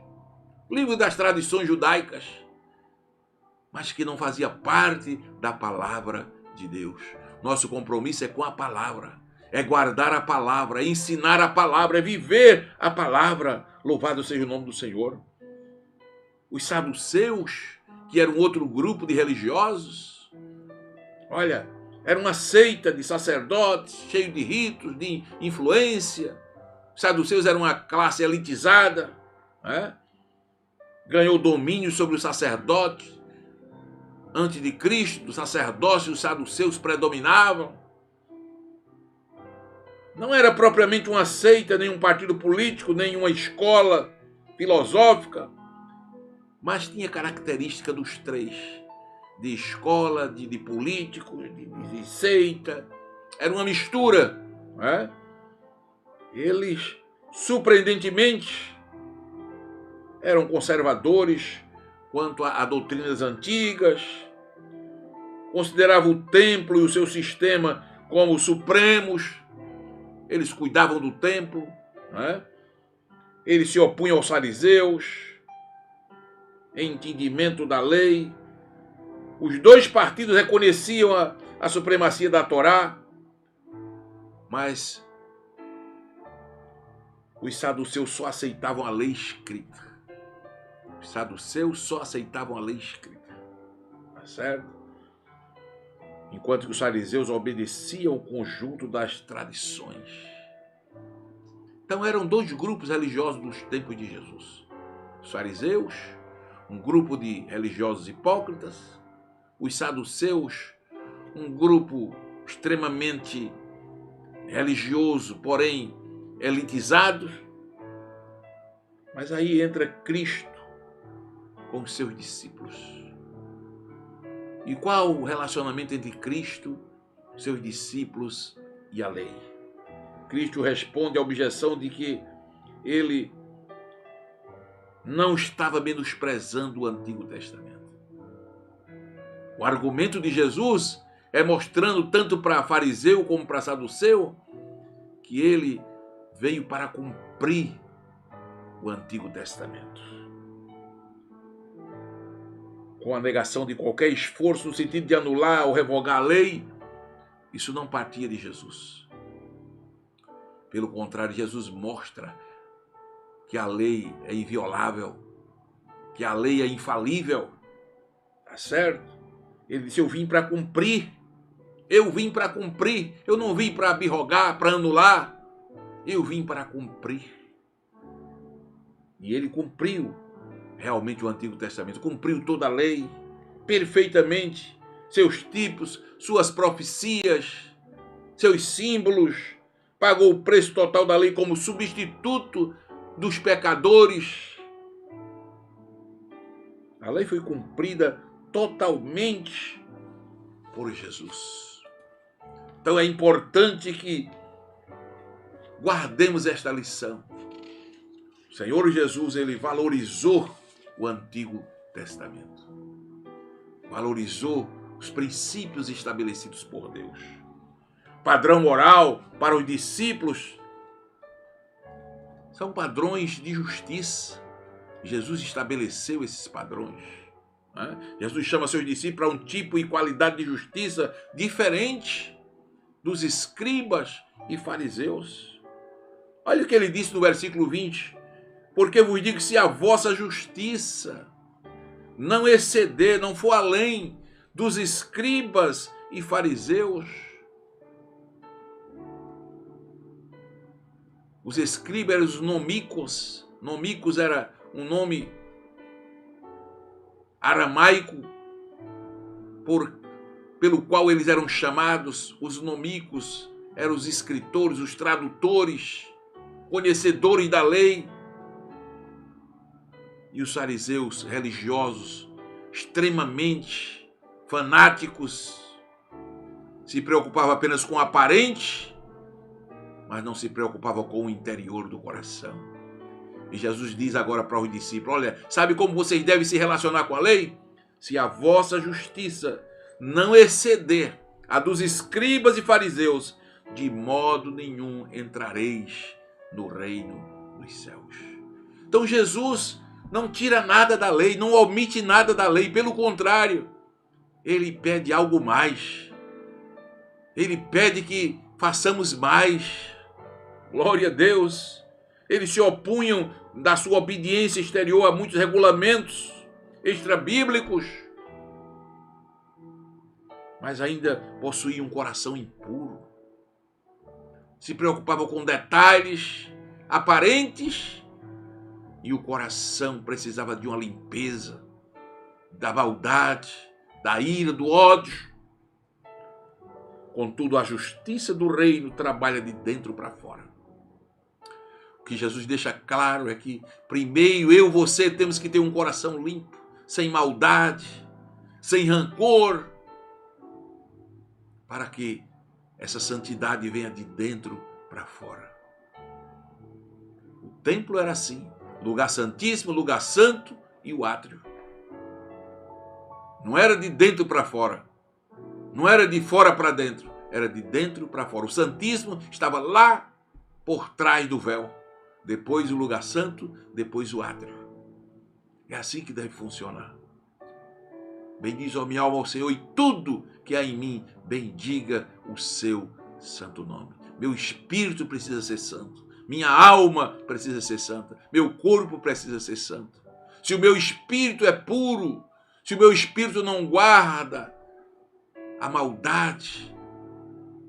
livro das tradições judaicas, mas que não fazia parte da palavra de Deus. Nosso compromisso é com a palavra, é guardar a palavra, é ensinar a palavra, é viver a palavra. Louvado seja o nome do Senhor. Os saduceus, que era um outro grupo de religiosos, olha, era uma seita de sacerdotes, cheio de ritos, de influência. Os saduceus eram uma classe elitizada, ganhou domínio sobre os sacerdotes. Antes de Cristo, o sacerdócio e os saduceus predominavam. Não era propriamente uma seita, nem um partido político, nem uma escola filosófica, mas tinha característica dos três, de escola, de político, de seita. Era uma mistura. Eles, surpreendentemente, eram conservadores quanto a doutrinas antigas, consideravam o templo e o seu sistema como supremos. Eles cuidavam do templo, Eles se opunham aos fariseus, em entendimento da lei. Os dois partidos reconheciam a supremacia da Torá, mas os saduceus só aceitavam a lei escrita. Os saduceus só aceitavam a lei escrita, tá certo? Enquanto que os fariseus obedeciam o conjunto das tradições. Então eram dois grupos religiosos dos tempos de Jesus. Os fariseus, um grupo de religiosos hipócritas. Os saduceus, um grupo extremamente religioso, porém elitizado. Mas aí entra Cristo com os seus discípulos. E qual o relacionamento entre Cristo, seus discípulos e a lei? Cristo responde à objeção de que ele não estava menosprezando o Antigo Testamento. O argumento de Jesus é mostrando tanto para fariseu como para saduceu que ele veio para cumprir o Antigo Testamento. Com a negação de qualquer esforço no sentido de anular ou revogar a lei, isso não partia de Jesus. Pelo contrário, Jesus mostra que a lei é inviolável, que a lei é infalível. Tá certo? Ele disse, eu vim para cumprir. Eu vim para cumprir. Eu não vim para abrogar, para anular. Eu vim para cumprir. E ele cumpriu realmente o Antigo Testamento. Cumpriu toda a lei perfeitamente. Seus tipos, suas profecias, seus símbolos. Pagou o preço total da lei como substituto dos pecadores. A lei foi cumprida totalmente por Jesus. Então é importante que guardemos esta lição. O Senhor Jesus, ele valorizou o Antigo Testamento. Valorizou os princípios estabelecidos por Deus. Padrão moral para os discípulos são padrões de justiça. Jesus estabeleceu esses padrões. Jesus chama seus discípulos a um tipo e qualidade de justiça diferente dos escribas e fariseus. Olha o que ele disse no versículo 20. Porque vos digo que se a vossa justiça não exceder, não for além dos escribas e fariseus. Os escribas eram os nomicos. Nomicos era um nome aramaico pelo qual eles eram chamados. Os nomicos eram os escritores, os tradutores, conhecedores da lei. E os fariseus religiosos, extremamente fanáticos, se preocupavam apenas com o aparente, mas não se preocupavam com o interior do coração. E Jesus diz agora para os discípulos, olha, sabe como vocês devem se relacionar com a lei? Se a vossa justiça não exceder a dos escribas e fariseus, de modo nenhum entrareis no reino dos céus. Então Jesus não tira nada da lei, não omite nada da lei, pelo contrário, ele pede algo mais. Ele pede que façamos mais. Glória a Deus. Eles se opunham da sua obediência exterior a muitos regulamentos extrabíblicos, mas ainda possuíam um coração impuro. Se preocupavam com detalhes aparentes e o coração precisava de uma limpeza, da maldade, da ira, do ódio. Contudo, a justiça do reino trabalha de dentro para fora. O que Jesus deixa claro é que primeiro eu e você temos que ter um coração limpo, sem maldade, sem rancor, para que essa santidade venha de dentro para fora. O templo era assim, lugar santíssimo, lugar santo e o átrio. Não era de dentro para fora, não era de fora para dentro, era de dentro para fora. O santíssimo estava lá por trás do véu. Depois o lugar santo, depois o átrio. É assim que deve funcionar. Bendiz, ó minha alma, ao Senhor, e tudo que há em mim, bendiga o seu santo nome. Meu espírito precisa ser santo. Minha alma precisa ser santa. Meu corpo precisa ser santo. Se o meu espírito é puro, se o meu espírito não guarda a maldade,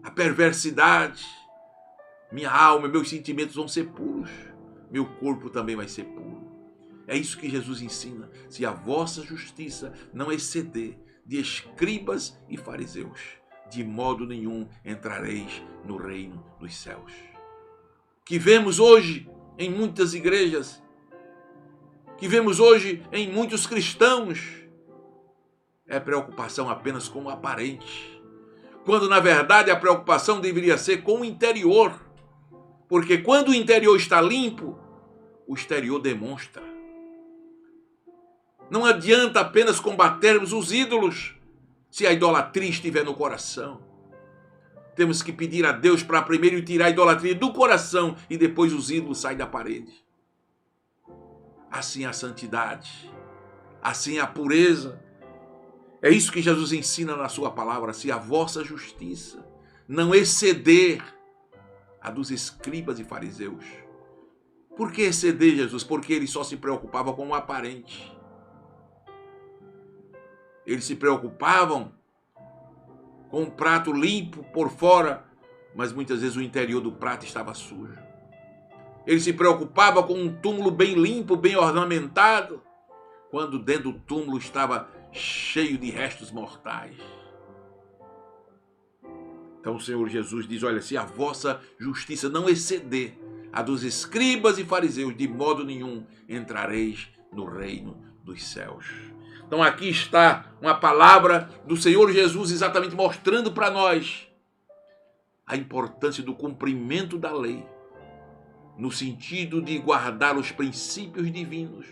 a perversidade, minha alma, meus sentimentos vão ser puros. Meu corpo também vai ser puro. É isso que Jesus ensina. Se a vossa justiça não exceder de escribas e fariseus, de modo nenhum entrareis no reino dos céus. Que vemos hoje em muitas igrejas, que vemos hoje em muitos cristãos, é preocupação apenas com o aparente, quando na verdade a preocupação deveria ser com o interior. Porque quando o interior está limpo, o exterior demonstra. Não adianta apenas combatermos os ídolos. se a idolatria estiver no coração. Temos que pedir a Deus para primeiro tirar a idolatria do coração e depois os ídolos saem da parede. Assim a santidade, assim a pureza. É isso que Jesus ensina na sua palavra, se a vossa justiça não exceder a dos escribas e fariseus. Por que exceder, Jesus? Porque eles só se preocupavam com o aparente. Eles se preocupavam com um prato limpo por fora, mas muitas vezes o interior do prato estava sujo. Ele se preocupava com um túmulo bem limpo, bem ornamentado, quando dentro do túmulo estava cheio de restos mortais. Então o Senhor Jesus diz, olha, se a vossa justiça não exceder a dos escribas e fariseus, de modo nenhum entrareis no reino dos céus. Então aqui está uma palavra do Senhor Jesus exatamente mostrando para nós a importância do cumprimento da lei, no sentido de guardar os princípios divinos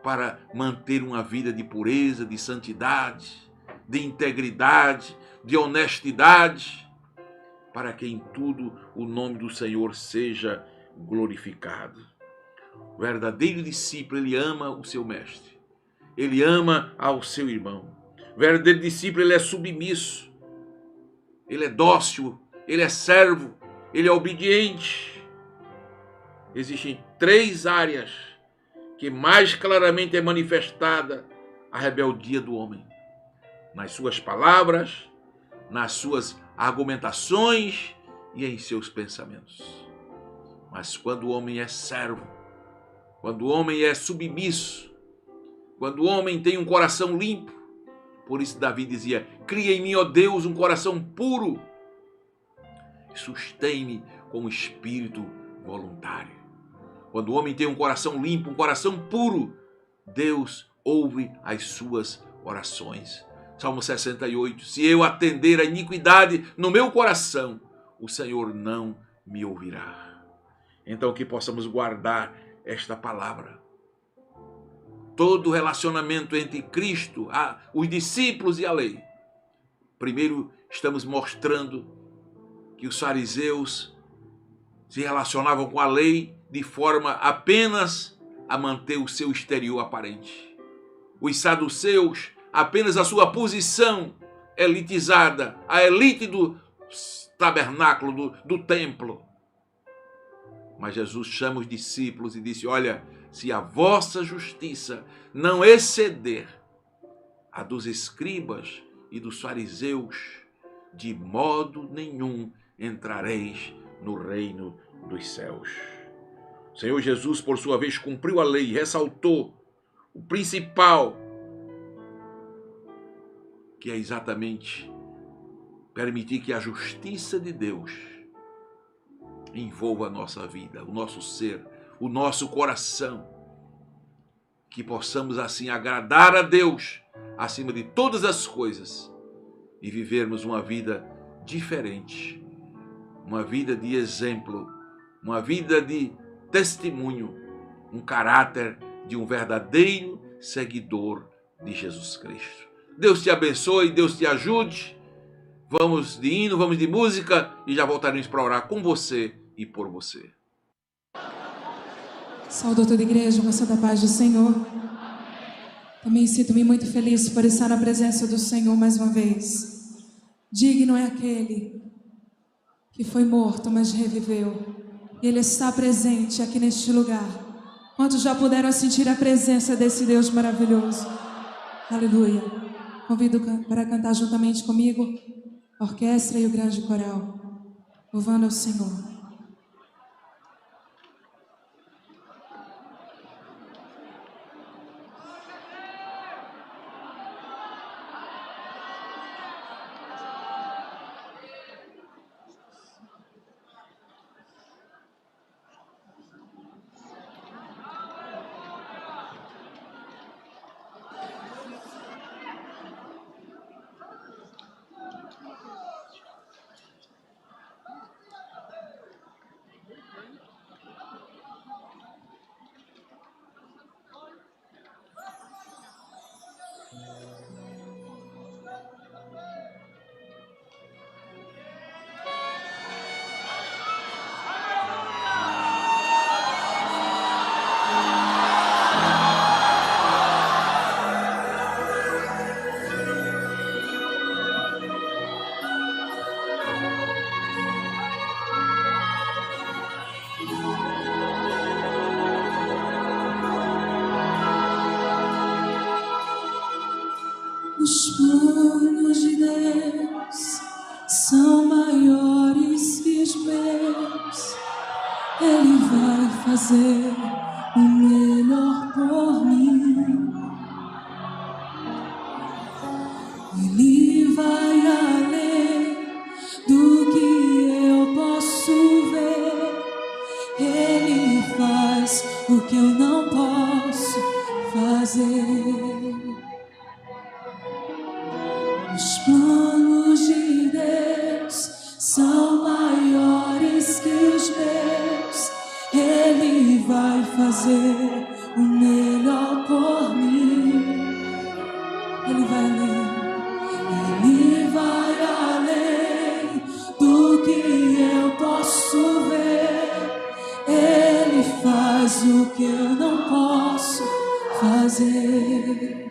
para manter uma vida de pureza, de santidade, de integridade, de honestidade, para que em tudo o nome do Senhor seja glorificado. O verdadeiro discípulo, ele ama o seu mestre. Ele ama ao seu irmão. O verdadeiro discípulo, ele é submisso. Ele é dócil. Ele é servo. Ele é obediente. Existem 3 áreas que mais claramente é manifestada a rebeldia do homem. Nas suas palavras, nas suas argumentações e em seus pensamentos. Mas quando o homem é servo, quando o homem é submisso, quando o homem tem um coração limpo, por isso Davi dizia, cria em mim, ó Deus, um coração puro, sustém-me com espírito voluntário. Quando o homem tem um coração limpo, um coração puro, Deus ouve as suas orações. Salmo 68, se eu atender a iniquidade no meu coração, o Senhor não me ouvirá. Então que possamos guardar esta palavra. Todo relacionamento entre Cristo, os discípulos e a lei. Primeiro, estamos mostrando que os fariseus se relacionavam com a lei de forma apenas a manter o seu exterior aparente. Os saduceus, apenas a sua posição elitizada, a elite do tabernáculo, do templo. Mas Jesus chama os discípulos e disse, olha, se a vossa justiça não exceder a dos escribas e dos fariseus, de modo nenhum entrareis no reino dos céus. O Senhor Jesus, por sua vez, cumpriu a lei e ressaltou o principal, que é exatamente permitir que a justiça de Deus envolva a nossa vida, o nosso ser, o nosso coração, que possamos assim agradar a Deus acima de todas as coisas e vivermos uma vida diferente, uma vida de exemplo, uma vida de testemunho, um caráter de um verdadeiro seguidor de Jesus Cristo. Deus te abençoe, Deus te ajude. Vamos de hino, vamos de música e já voltaremos para orar com você e por você. Saúdo toda a igreja com a santa paz do Senhor. Também sinto-me muito feliz por estar na presença do Senhor mais uma vez. Digno é aquele que foi morto, mas reviveu. E Ele está presente aqui neste lugar. Quantos já puderam sentir a presença desse Deus maravilhoso? Aleluia. Convido para cantar juntamente comigo a orquestra e o grande coral, louvando ao Senhor. fazer o melhor por mim. Ele vai além do que eu posso ver. Ele faz o que eu não posso fazer. Os planos de Deus são maiores que os meus. Ele vai fazer o melhor por mim. Ele vai além. Ele vai além do que eu posso ver. Ele faz o que eu não posso fazer.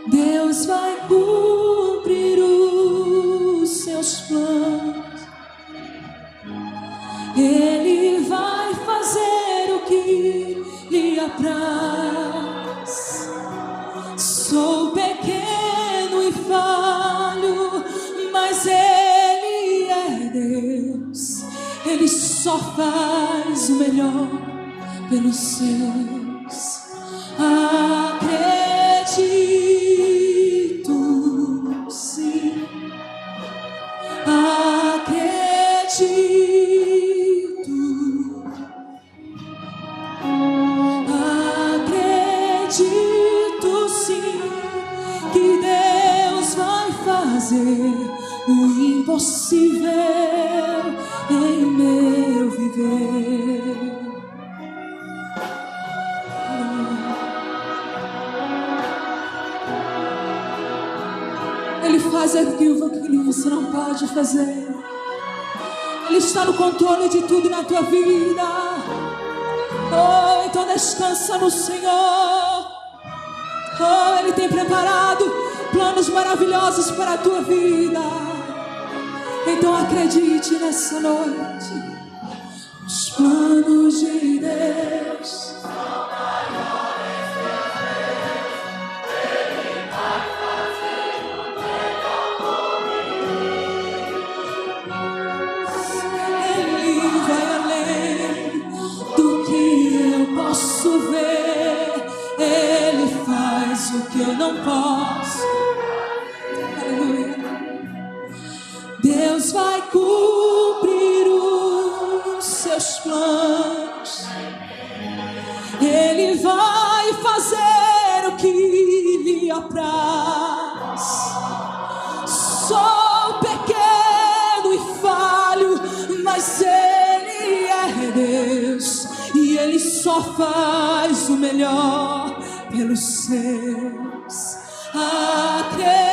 Deus vai cumprir os seus planos. Ele vai fazer o que lhe apraz. Sou pequeno e falho, mas Ele é Deus. Ele só faz o melhor pelos seus. Acredito, sim. Acredito sim que Deus vai fazer o impossível em meu viver. Ele faz aquilo que você não pode fazer. Ele está no controle de tudo na tua vida. Oh, então descansa no Senhor. Oh, Ele tem preparado planos maravilhosos para a tua vida. Então acredite nessa noite. Os planos de Deus posso ver. Ele faz o que eu não posso. Aleluia. Deus vai cumprir os seus planos. Ele vai fazer o que lhe apraz. Sou pequeno e falho, mas Ele é Deus. E Ele só faz o melhor pelos seus. Acredito.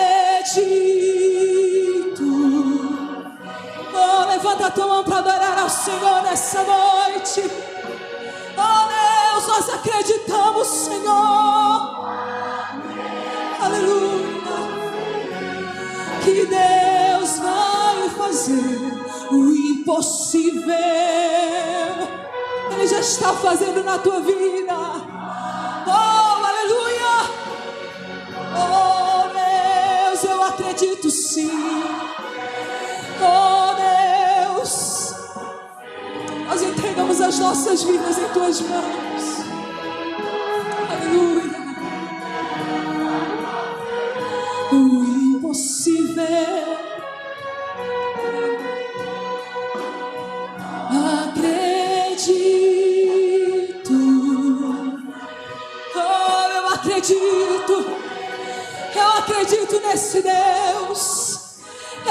Oh, levanta a tua mão para adorar ao Senhor nessa noite. Oh Deus, nós acreditamos, Senhor. Aleluia. Que Deus vai fazer o impossível. Ele já está fazendo na tua vida. Oh, aleluia. Oh, Deus, eu acredito sim. Oh, Deus, nós entregamos as nossas vidas em tuas mãos. Aleluia. O impossível. Eu acredito nesse Deus,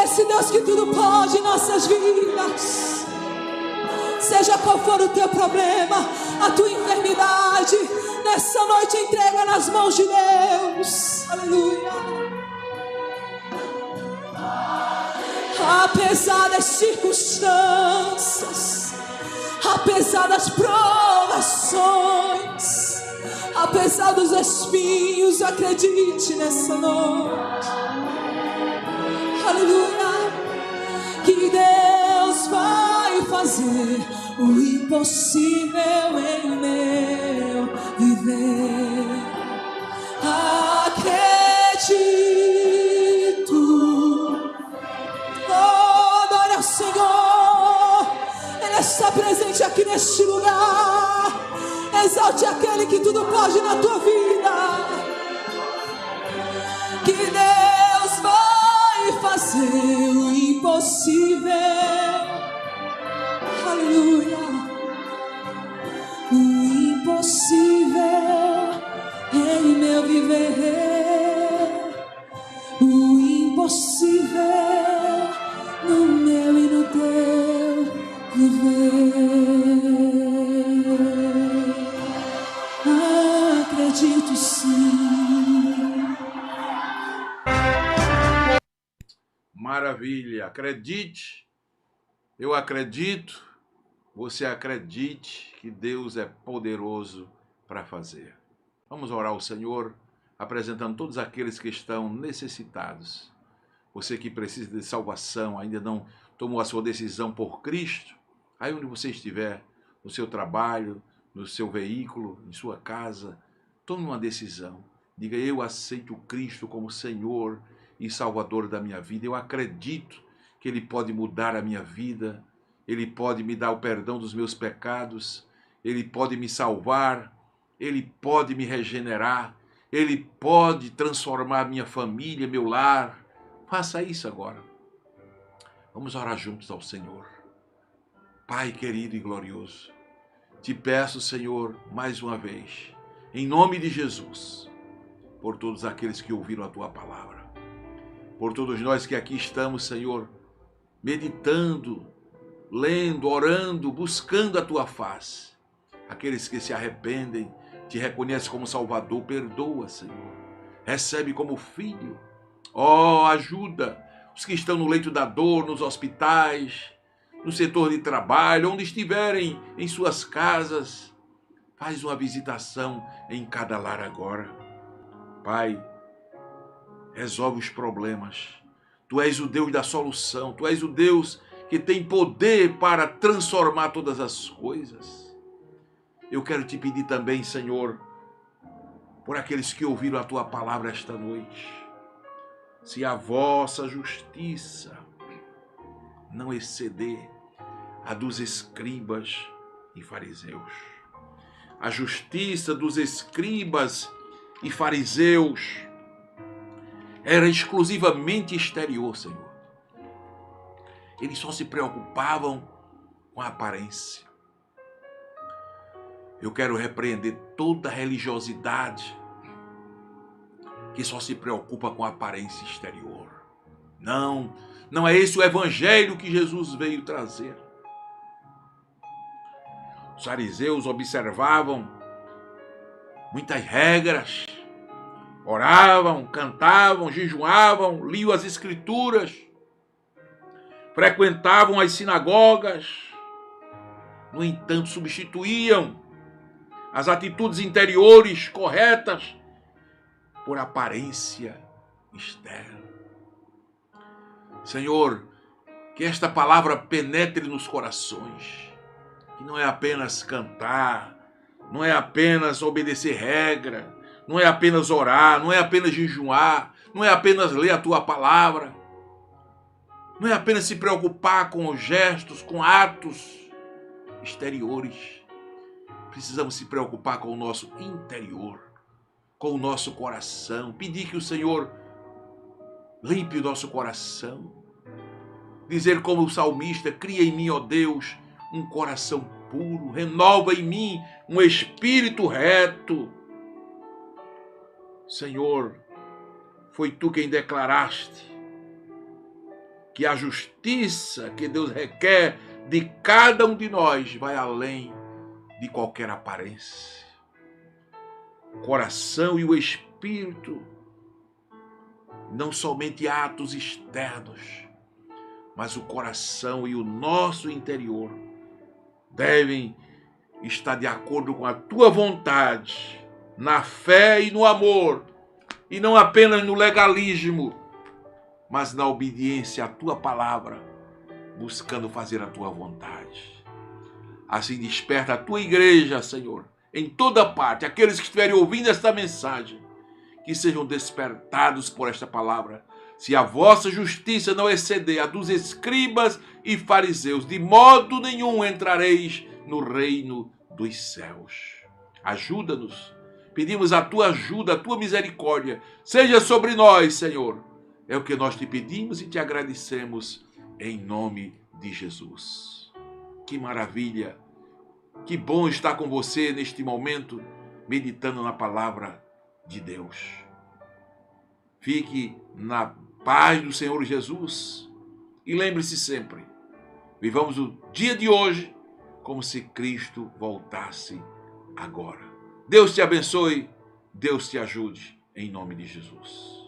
esse Deus que tudo pode em nossas vidas. Seja qual for o teu problema, a tua enfermidade, nessa noite entrega nas mãos de Deus. Aleluia. Apesar das circunstâncias, apesar das provações, apesar dos espinhos, acredite nessa noite. Aleluia. Que Deus vai fazer o impossível em meu viver. Acredito. Oh, adore ao Senhor. Ele está presente aqui neste lugar. hoje na tua vida, que Deus vai fazer o impossível. Aleluia. O impossível em meu viver, o impossível no meu e no teu viver. Acredito sim. Maravilha, acredite, eu acredito, você acredite que Deus é poderoso para fazer. Vamos orar ao Senhor, apresentando todos aqueles que estão necessitados. Você que precisa de salvação, ainda não tomou a sua decisão por Cristo, aí onde você estiver, no seu trabalho, no seu veículo, em sua casa, tome uma decisão. Diga: eu aceito Cristo como Senhor e Salvador da minha vida. Eu acredito que Ele pode mudar a minha vida. Ele pode me dar o perdão dos meus pecados. Ele pode me salvar. Ele pode me regenerar. Ele pode transformar minha família, meu lar. Faça isso agora. Vamos orar juntos ao Senhor. Pai querido e glorioso, te peço, Senhor, mais uma vez, em nome de Jesus, por todos aqueles que ouviram a Tua palavra, por todos nós que aqui estamos, Senhor, meditando, lendo, orando, buscando a Tua face, aqueles que se arrependem, te reconhecem como Salvador, perdoa, Senhor, recebe como filho, ajuda os que estão no leito da dor, nos hospitais, no setor de trabalho, onde estiverem em suas casas, faz uma visitação em cada lar agora. Pai, resolve os problemas. Tu és o Deus da solução. Tu és o Deus que tem poder para transformar todas as coisas. Eu quero te pedir também, Senhor, por aqueles que ouviram a Tua palavra esta noite. Se a vossa justiça não exceder a dos escribas e fariseus. A justiça dos escribas e fariseus era exclusivamente exterior, Senhor. Eles só se preocupavam com a aparência. Eu quero repreender toda religiosidade que só se preocupa com a aparência exterior. Não é esse o evangelho que Jesus veio trazer. Os fariseus observavam muitas regras, oravam, cantavam, jejuavam, liam as escrituras, frequentavam as sinagogas. No entanto, substituíam as atitudes interiores corretas por aparência externa. Senhor, que esta palavra penetre nos corações, que não é apenas cantar, não é apenas obedecer regra, não é apenas orar, não é apenas jejuar, não é apenas ler a Tua palavra, não é apenas se preocupar com os gestos, com atos exteriores. Precisamos se preocupar com o nosso interior, com o nosso coração, pedir que o Senhor limpe o nosso coração, dizer como o salmista: cria em mim, ó Deus, um coração puro, renova em mim um espírito reto. Senhor, foi Tu quem declaraste que a justiça que Deus requer de cada um de nós vai além de qualquer aparência. O coração e o espírito, não somente atos externos, mas o coração e o nosso interior devem estar de acordo com a Tua vontade, na fé e no amor, e não apenas no legalismo, mas na obediência à Tua palavra, buscando fazer a Tua vontade. Assim desperta a Tua igreja, Senhor, em toda parte, aqueles que estiverem ouvindo esta mensagem, que sejam despertados por esta palavra. Se a vossa justiça não exceder a dos escribas e fariseus, de modo nenhum entrareis no reino dos céus. Ajuda-nos, Pedimos a tua ajuda, a tua misericórdia. Seja sobre nós, Senhor. É o que nós te pedimos e te agradecemos em nome de Jesus. Que maravilha. Que bom estar com você neste momento, meditando na palavra de Deus. Fique na paz do Senhor Jesus e lembre-se sempre, vivamos o dia de hoje como se Cristo voltasse agora. Deus te abençoe, Deus te ajude, em nome de Jesus.